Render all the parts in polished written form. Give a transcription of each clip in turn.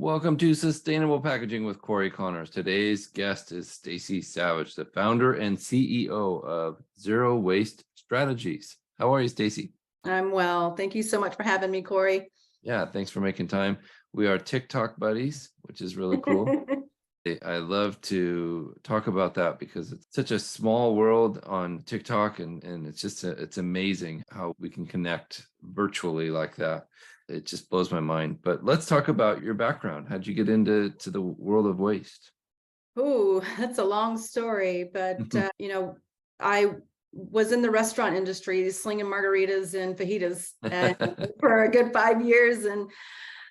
Welcome to Sustainable Packaging with Cory Connors. Today's guest is Stacy Savage, the founder and CEO of Zero Waste Strategies. How are you, Stacy? I'm well. Thank you so much for having me, Cory. Yeah, thanks for making time. We are TikTok buddies, which is really cool. I love to talk about that because it's such a small world on TikTok, and it's amazing how we can connect virtually like that. It just blows my mind. But let's talk about your background. How'd you get into the world of waste? Ooh, that's a long story, but I was in the restaurant industry, slinging margaritas and fajitas and for a good 5 years, and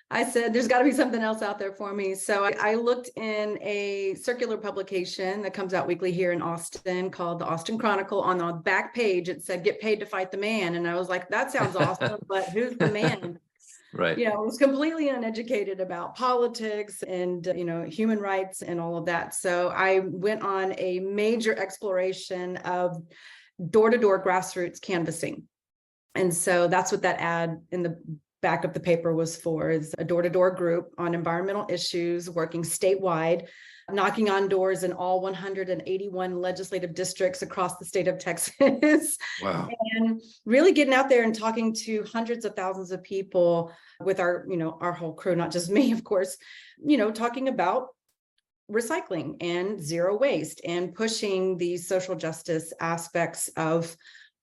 I said, there's got to be something else out there for me. So I looked in a circular publication that comes out weekly here in Austin called the Austin Chronicle. On the back page, it said, "Get paid to fight the man." And I was like, that sounds awesome, but who's the man? Right. I was completely uneducated about politics and, human rights and all of that. So I went on a major exploration of door-to-door grassroots canvassing. And so that's what that ad in the back of the paper was for, is a door-to-door group on environmental issues working statewide, knocking on doors in all 181 legislative districts across the state of Texas. Wow. And really getting out there and talking to hundreds of thousands of people with our whole crew, not just me, of course, talking about recycling and zero waste and pushing the social justice aspects of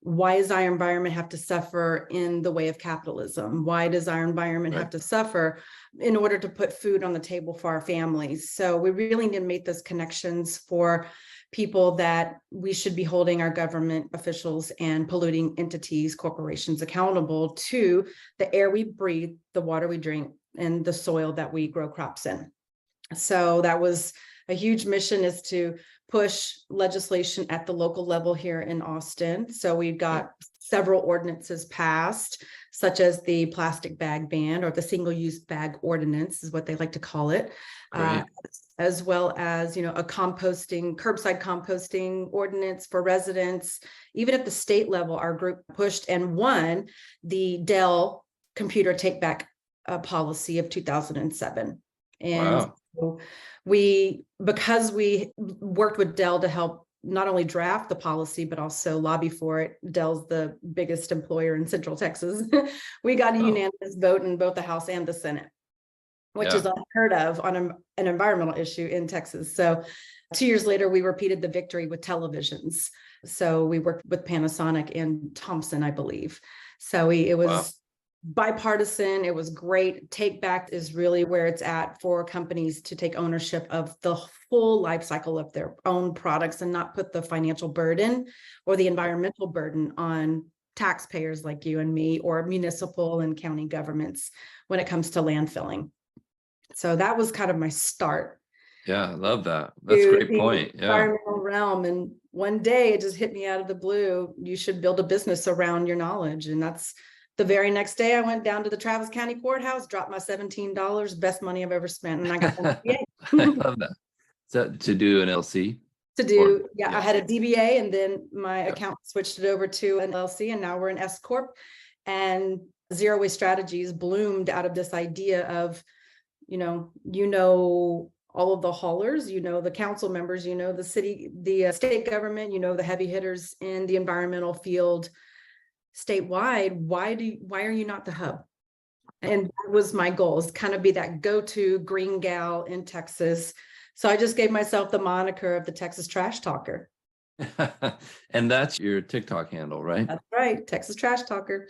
why does our environment have to suffer in the way of capitalism? Why does our environment have to suffer in order to put food on the table for our families? So we really need to make those connections for people that we should be holding our government officials and polluting entities, corporations accountable to the air we breathe, the water we drink, and the soil that we grow crops in. So that was a huge mission, is to push legislation at the local level here in Austin. So we've got several ordinances passed, such as the plastic bag ban, or the single-use bag ordinance is what they like to call it, as well as, a curbside composting ordinance for residents. Even at the state level, our group pushed and won the Dell computer take back policy of 2007. And so because we worked with Dell to help not only draft the policy, but also lobby for it. Dell's the biggest employer in Central Texas. We got a unanimous vote in both the House and the Senate, which is unheard of on an environmental issue in Texas. So 2 years later, we repeated the victory with televisions. So we worked with Panasonic and Thompson, I believe. So it was bipartisan. It was great. Take back is really where it's at for companies to take ownership of the full life cycle of their own products and not put the financial burden or the environmental burden on taxpayers like you and me, or municipal and county governments when it comes to landfilling. So that was kind of my start. Yeah, I love that. That's a great point. Yeah. Environmental realm. And one day it just hit me out of the blue. You should build a business around your knowledge. And that's the very next day I went down to the Travis County Courthouse, dropped my $17, best money I've ever spent. And I got an MBA. I love that. So to do an LC? I had a DBA, and then my account switched it over to an LC, and now we're an S Corp. And Zero Waste Strategies bloomed out of this idea of, all of the haulers, the council members, the city, the state government, the heavy hitters in the environmental field statewide. Why are you not the hub? And that was my goal, is kind of be that go-to green gal in Texas. So I just gave myself the moniker of the Texas Trash Talker. And that's your TikTok handle, right? That's right. Texas Trash Talker.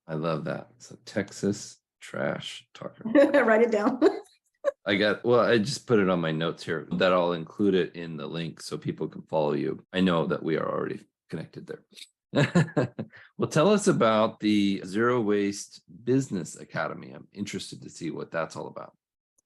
I love that. So Texas Trash Talker. Write it down. I just put it on my notes here, that I'll include it in the link so people can follow you. I know that we are already connected there. Well, tell us about the Zero Waste Business Academy. I'm interested to see what that's all about.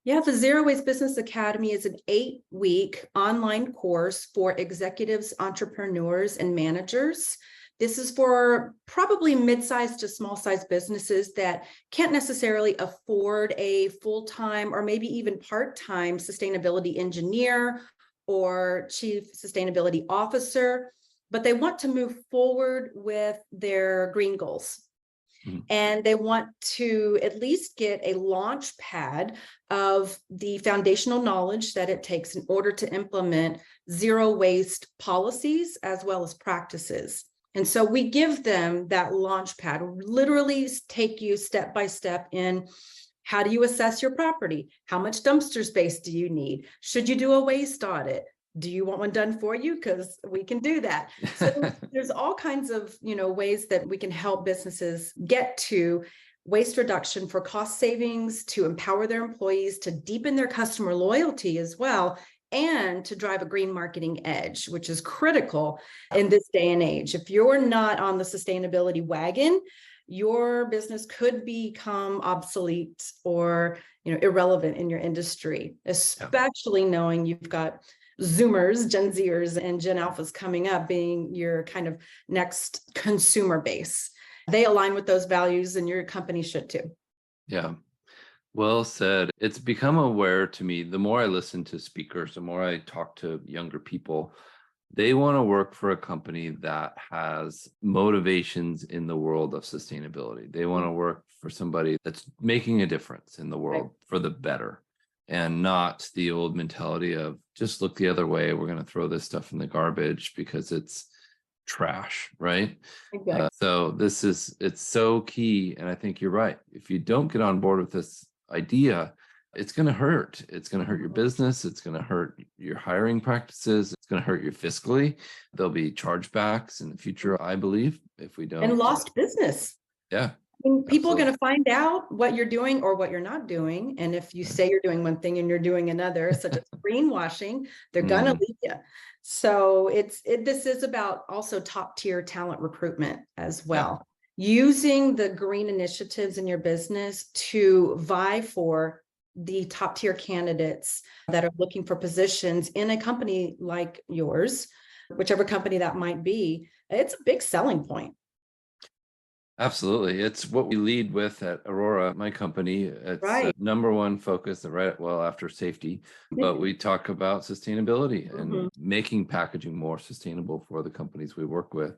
Yeah, the Zero Waste Business Academy is an 8-week online course for executives, entrepreneurs, and managers. This is for probably mid-sized to small-sized businesses that can't necessarily afford a full-time or maybe even part-time sustainability engineer or chief sustainability officer, but they want to move forward with their green goals. Mhm. And they want to at least get a launch pad of the foundational knowledge that it takes in order to implement zero waste policies as well as practices. And so we give them that launch pad, literally take you step by step in how do you assess your property? How much dumpster space do you need? Should you do a waste audit? Do you want one done for you? Because we can do that. So there's all kinds of, ways that we can help businesses get to waste reduction for cost savings, to empower their employees, to deepen their customer loyalty as well, and to drive a green marketing edge, which is critical in this day and age. If you're not on the sustainability wagon, your business could become obsolete or irrelevant in your industry, especially knowing you've got Zoomers, Gen Zers, and Gen Alphas coming up being your kind of next consumer base. They align with those values, and your company should too. Yeah. Well said. It's become aware to me, the more I listen to speakers, the more I talk to younger people, they want to work for a company that has motivations in the world of sustainability. They want to work for somebody that's making a difference in the world for the better, and not the old mentality of just look the other way. We're going to throw this stuff in the garbage because it's trash, right? Exactly. So it's so key. And I think you're right. If you don't get on board with this idea, it's going to hurt. It's going to hurt your business. It's going to hurt your hiring practices. It's going to hurt you fiscally. There'll be chargebacks in the future, I believe, if we don't. And lost business. Yeah. People are going to find out what you're doing or what you're not doing. And if you say you're doing one thing and you're doing another, such as greenwashing, they're going to leave you. So this is about also top tier talent recruitment as well. Using the green initiatives in your business to vie for the top tier candidates that are looking for positions in a company like yours, whichever company that might be. It's a big selling point. Absolutely. It's what we lead with at Aurora, my company. It's number one focus, right? Well, after safety, but we talk about sustainability and making packaging more sustainable for the companies we work with.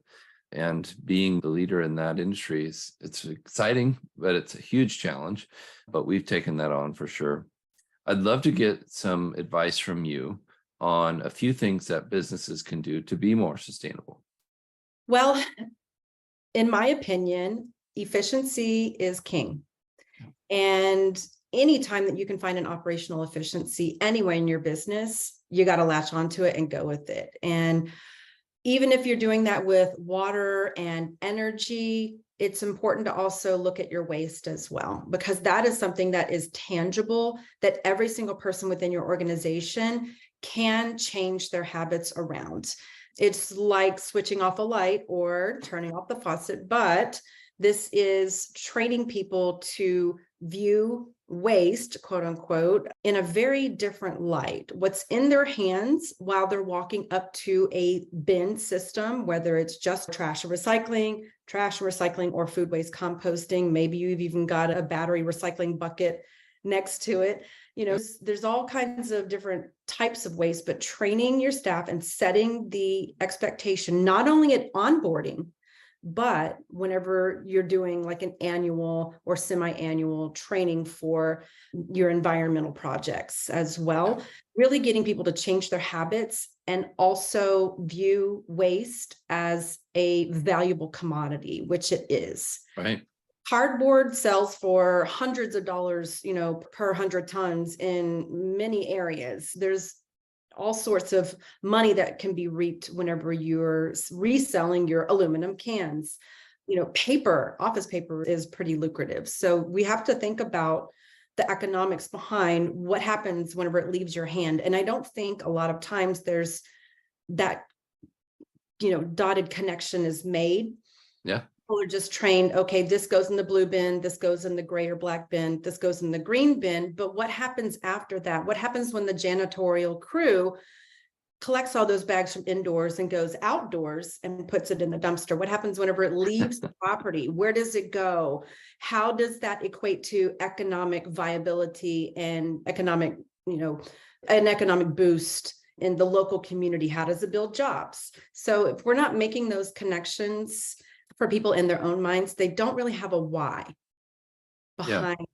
And being the leader in that industry it's exciting, but it's a huge challenge. But we've taken that on for sure. I'd love to get some advice from you on a few things that businesses can do to be more sustainable. Well, in my opinion, efficiency is king. And anytime that you can find an operational efficiency anywhere in your business, you got to latch onto it and go with it. And even if you're doing that with water and energy, it's important to also look at your waste as well, because that is something that is tangible, that every single person within your organization can change their habits around. It's like switching off a light or turning off the faucet, but this is training people to view waste, quote unquote, in a very different light. What's in their hands while they're walking up to a bin system, whether it's just trash and recycling, or food waste composting. Maybe you've even got a battery recycling bucket next to it. There's all kinds of different types of waste, but training your staff and setting the expectation, not only at onboarding, but whenever you're doing like an annual or semi-annual training for your environmental projects as well, really getting people to change their habits and also view waste as a valuable commodity, which it is. Right. Cardboard sells for hundreds of dollars, per 100 tons in many areas. There's all sorts of money that can be reaped whenever you're reselling your aluminum cans. Office paper is pretty lucrative. So we have to think about the economics behind what happens whenever it leaves your hand. And I don't think a lot of times there's that, dotted connection is made. Yeah. People are just trained, okay, this goes in the blue bin, this goes in the gray or black bin, this goes in the green bin. But what happens after that? What happens when the janitorial crew collects all those bags from indoors and goes outdoors and puts it in the dumpster? What happens whenever it leaves the property? Where does it go? How does that equate to economic viability and economic, an economic boost in the local community? How does it build jobs? So if we're not making those connections, for people in their own minds, they don't really have a why Yeah. behind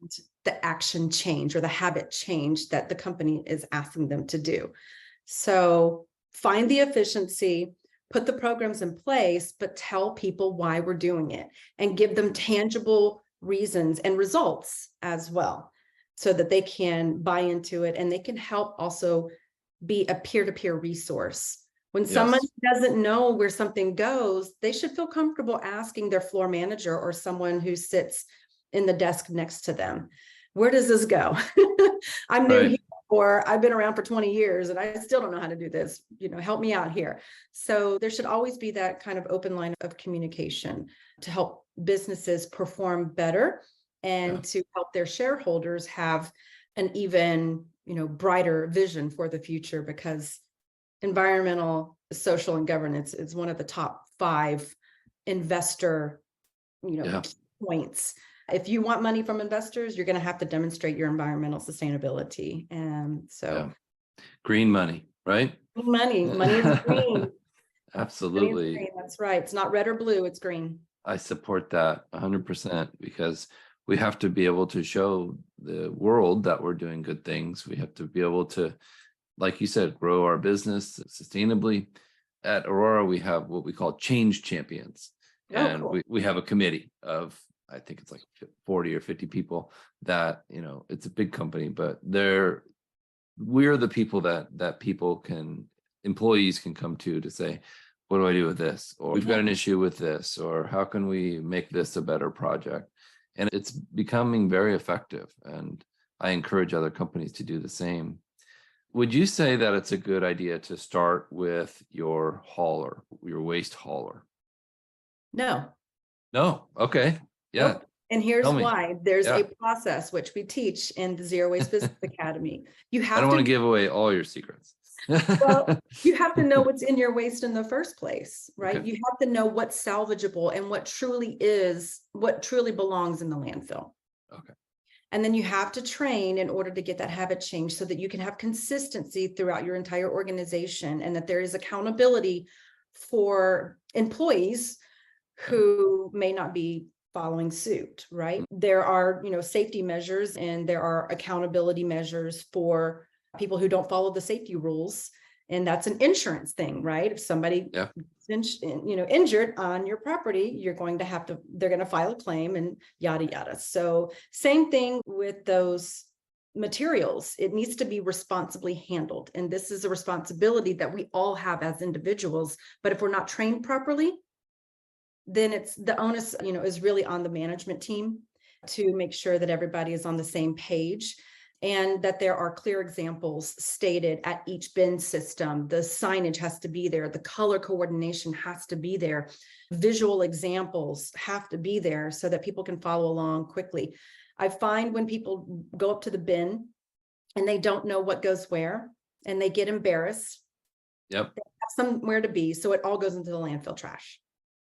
the action change or the habit change that the company is asking them to do. So find the efficiency, put the programs in place, but tell people why we're doing it and give them tangible reasons and results as well so that they can buy into it and they can help also be a peer-to-peer resource. When someone Yes. doesn't know where something goes, they should feel comfortable asking their floor manager or someone who sits in the desk next to them, where does this go? I'm new Right. here, or I've been around for 20 years and I still don't know how to do this. Help me out here. So there should always be that kind of open line of communication to help businesses perform better and Yeah. to help their shareholders have an even, brighter vision for the future, because environmental, social, and governance is one of the top 5 investor, Yeah. points. If you want money from investors, you're going to have to demonstrate your environmental sustainability. And Yeah. so Green money, right? money is green. Money is Absolutely. green. That's right. It's not red or blue, it's green. I support that 100% because we have to be able to show the world that we're doing good things. We have to be able to, like you said, grow our business sustainably. At Aurora, we have what we call change champions. Oh, And cool. we have a committee of, I think it's like 40 or 50 people that, it's a big company, but we're the people that employees can come to say, what do I do with this? Or we've got an issue with this, or how can we make this a better project? And it's becoming very effective. And I encourage other companies to do the same. Would you say that it's a good idea to start with your hauler, your waste hauler? No. No. Okay. Yeah. Nope. And Tell here's me. why. There's Yeah. a process which we teach in the Zero Waste Business Academy. You I don't have want to to, give away all your secrets. well, you have to know what's in your waste in the first place, right? Okay. You have to know what's salvageable and what truly belongs in the landfill. Okay. And then you have to train in order to get that habit change so that you can have consistency throughout your entire organization, and that there is accountability for employees who may not be following suit, right? There are, safety measures, and there are accountability measures for people who don't follow the safety rules. And that's an insurance thing, right? If somebody Yeah. injured on your property, they're going to file a claim and yada, yada. So same thing with those materials. It needs to be responsibly handled. And this is a responsibility that we all have as individuals. But if we're not trained properly, then it's the onus, is really on the management team to make sure that everybody is on the same page, and that there are clear examples stated at each bin system. The signage has to be there. The color coordination has to be there. Visual examples have to be there so that people can follow along quickly. I find when people go up to the bin and they don't know what goes where, and they get embarrassed, Yep. they have somewhere to be, so it all goes into the landfill trash.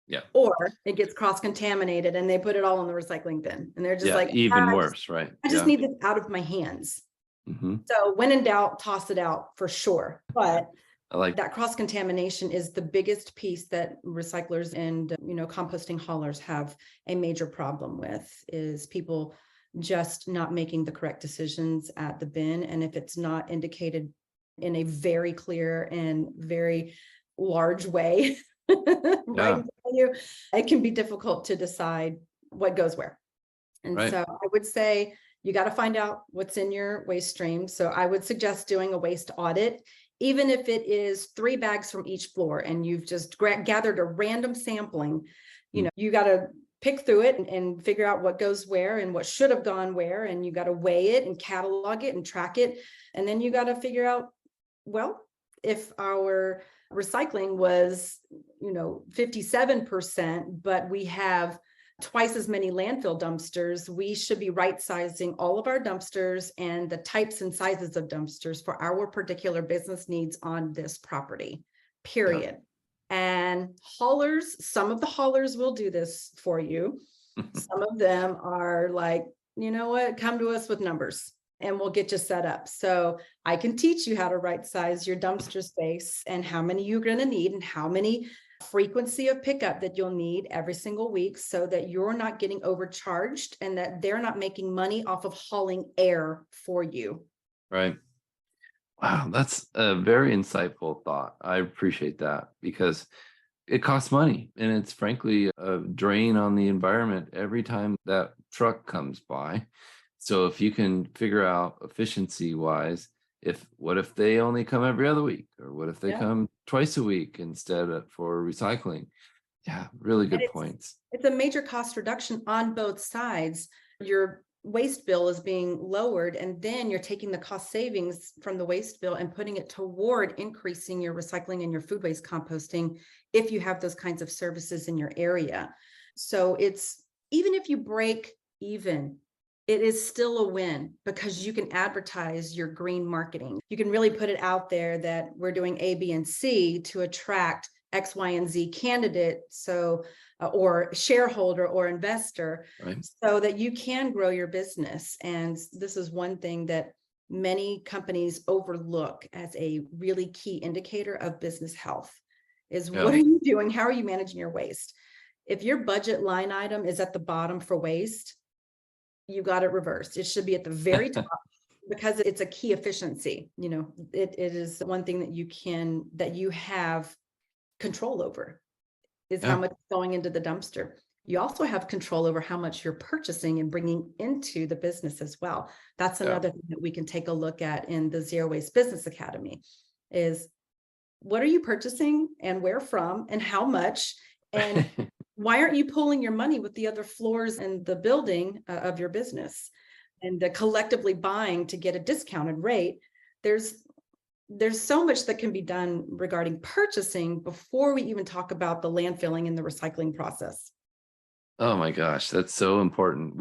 Yeah. Or it gets cross-contaminated and they put it all in the recycling bin. And they're just Yeah. like, Even worse, right? I just Yeah. need this out of my hands. Mm-hmm. So when in doubt, toss it out for sure. But I like that cross-contamination is the biggest piece that recyclers and, composting haulers have a major problem with, is people just not making the correct decisions at the bin. And if it's not indicated in a very clear and very large way, right, it can be difficult to decide what goes where. And Right. so I would say you got to find out what's in your waste stream. So I would suggest doing a waste audit, even if it is 3 bags from each floor and you've just gathered a random sampling. You got to pick through it and figure out what goes where and what should have gone where. And you got to weigh it and catalog it and track it. And then you got to figure out, well, if our recycling was, 57%, but we have twice as many landfill dumpsters, we should be right sizing all of our dumpsters and the types and sizes of dumpsters for our particular business needs on this property, period. And some of the haulers will do this for you. Some of them are like, you know what, come to us with numbers and we'll get you set up. So I can teach you how to right size your dumpster space and how many you're going to need and how many frequency of pickup that you'll need every single week so that you're not getting overcharged and that they're not making money off of hauling air for you. Right. Wow, that's a very insightful thought. I appreciate that because it costs money and it's frankly a drain on the environment every time that truck comes by. So if you can figure out efficiency wise, what if they only come every other week, or what if they Yeah. come twice a week instead of for recycling? Yeah, really And good points. it's a major cost reduction on both sides. Your waste bill is being lowered, and then you're taking the cost savings from the waste bill and putting it toward increasing your recycling and your food waste composting if you have those kinds of services in your area. So it's, even if you break even, it is still a win because you can advertise your green marketing. You can really put it out there that we're doing A, B, and C to attract X, Y, and Z candidate, so or shareholder or investor, Right. so that you can grow your business. And this is one thing that many companies overlook as a really key indicator of business health is Yeah. what are you doing? How are you managing your waste? If your budget line item is at the bottom for waste, you got it reversed. It should be at the very top because it's a key efficiency. It is one thing that you have control over is how Yeah. much is going into the dumpster. You also have control over how much you're purchasing and bringing into the business as well. That's another thing that we can take a look at in the Zero Waste Business Academy is what are you purchasing and where from and how much, and why aren't you pooling your money with the other floors in the building of your business and collectively buying to get a discounted rate? There's so much that can be done regarding purchasing before we even talk about the landfilling and the recycling process. Oh my gosh, that's so important.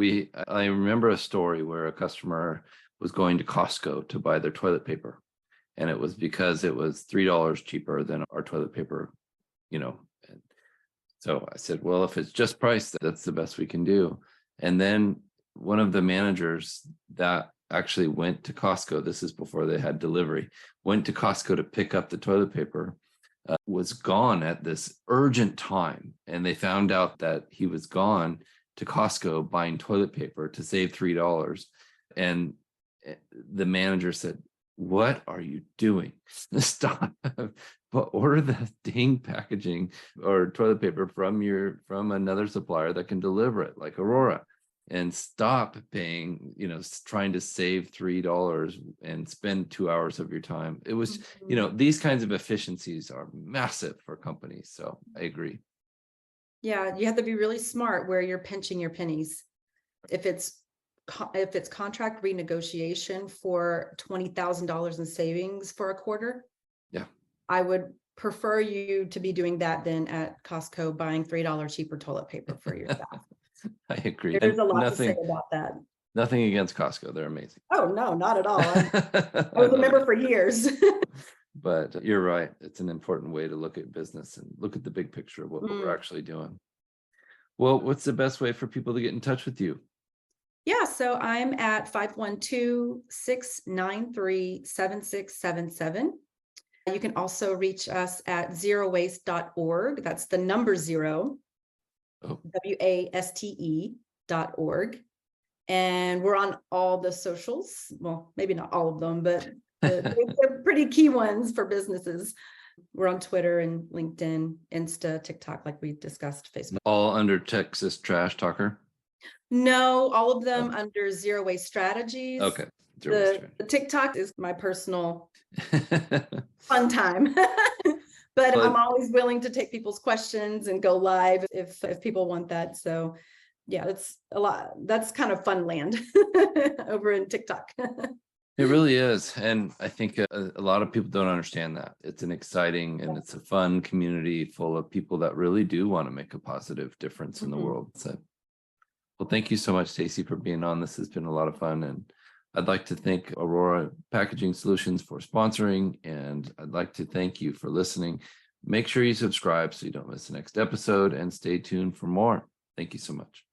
I remember a story where a customer was going to Costco to buy their toilet paper, and it was because it was $3 cheaper than our toilet paper, you know. And so I said, well, if it's just price, that's the best we can do. And then one of the managers that actually went to Costco, this is before they had delivery, went to Costco to pick up the toilet paper, was gone at this urgent time. And they found out that he was gone to Costco buying toilet paper to save $3. And the manager said, what are you doing? Stop. But order the dang packaging or toilet paper from another supplier that can deliver it, like Aurora, and stop paying, trying to save $3 and spend 2 hours of your time. It was, these kinds of efficiencies are massive for companies. So I agree. Yeah, you have to be really smart where you're pinching your pennies. If it's contract renegotiation for $20,000 in savings for a quarter, yeah, I would prefer you to be doing that than at Costco buying $3 cheaper toilet paper for your staff. I agree. There's a lot to say about that. Nothing against Costco. They're amazing. Oh, no, not at all. I was a member for years. But you're right. It's an important way to look at business and look at the big picture of what we're actually doing. Well, what's the best way for people to get in touch with you? Yeah, so I'm at 512-693-7677. You can also reach us at zerowaste.org. That's the number 0, WASTE.org. And we're on all the socials. Well, maybe not all of them, but they're pretty key ones for businesses. We're on Twitter and LinkedIn, Insta, TikTok, like we discussed, Facebook. All under Texas Trash Talker? No, all of them under Zero Waste Strategies. Okay. The TikTok is my personal fun time. But I'm always willing to take people's questions and go live if people want that. So yeah, it's a lot. That's kind of fun land over in TikTok. It really is. And I think a lot of people don't understand that. It's an exciting and it's a fun community full of people that really do want to make a positive difference in the world. So, well, thank you so much, Stacy, for being on. This has been a lot of fun. And I'd like to thank Aurora Packaging Solutions for sponsoring. And I'd like to thank you for listening. Make sure you subscribe so you don't miss the next episode and stay tuned for more. Thank you so much.